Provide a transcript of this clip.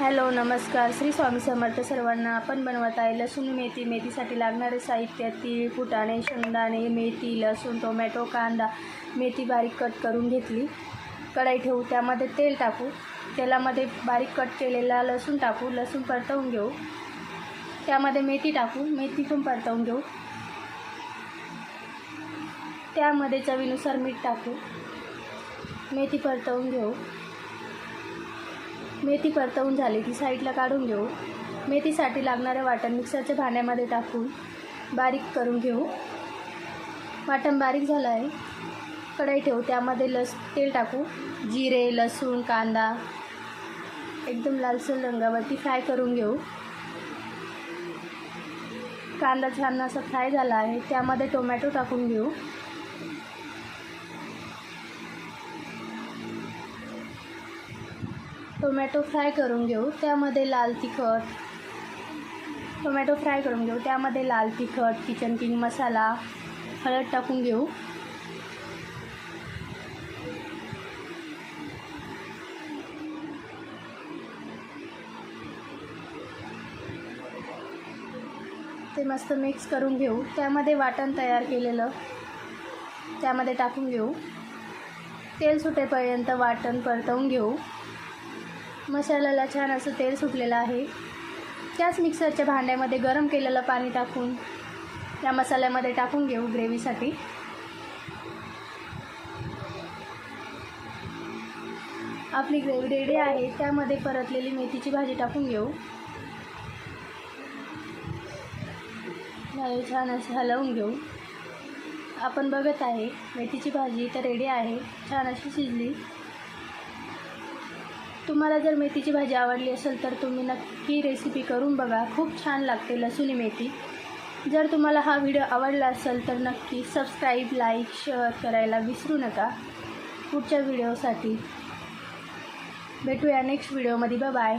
Hello नमस्कार. श्री स्वामी समर्थ सर्वांना. आपण बनवत आहे लसूण मेथी. मेथीसाठी लागणारे साहित्य: तीळ, फुटाणे, शेंगदाणे, मेथी, लसूण, टोमॅटो, कांदा. मेथी बारीक कट करून घेतली. कढई ठेवू, त्यामध्ये तेल टाकू. तेलामध्ये बारीक कट केलेला लसूण टाकू. लसूण परतवून घेऊ. त्यामध्ये मेथी टाकू. मेथी पण परतवून घेऊ. त्यामध्ये चवीनुसार मीठ टाकू. मेथी परतवून घेऊ. मेथी परतवून झाली ती साईडला काढून घेऊ. मेथीसाठी लागणारे वाटण मिक्सरच्या भांड्यामध्ये टाकून बारीक करून घेऊ. वाटण बारीक झालं आहे. कढई ठेवू, त्यामध्ये तेल टाकू. जिरे, लसूण, कांदा एकदम लालसर रंगावरती फ्राय करून घेऊ. कांदा छान असा फ्राय झाला आहे. त्यामध्ये टोमॅटो टाकून घेऊ. टोमॅटो फ्राय करून घेऊ. त्यामध्ये लाल तिखट किचन किंग मसाला, हळद टाकून घेऊ. ते मस्त मिक्स करून घेऊ. त्यामध्ये वाटण तयार केलेलं त्यामध्ये टाकून घेऊ. तेल सुटेपर्यंत वाटण परतवून घेऊ. मसाल्याला छान असं तेल सुटलेलं आहे. त्याच मिक्सरच्या भांड्यामध्ये गरम केलेलं पाणी टाकून या मसाल्यामध्ये टाकून घेऊ. ग्रेव्हीसाठी आपली ग्रेव्ही रेडी आहे. त्यामध्ये परतलेली मेथीची भाजी टाकून घेऊ. छान असं हलवून घेऊ. आपण बघत आहे मेथीची भाजी तर रेडी आहे. छान अशी शिजली. तुम्हाला जर मेथीची भाजी आवडली असेल तर तुम्ही नक्की रेसिपी करून बघा. खूप छान लागते लसूणी मेथी. जर तुम्हाला हा व्हिडिओ आवडला असेल तर नक्की सबस्क्राईब, लाईक, शेअर करायला विसरू नका. पुढच्या व्हिडिओसाठी भेटूया नेक्स्ट व्हिडिओमध्ये. बाय.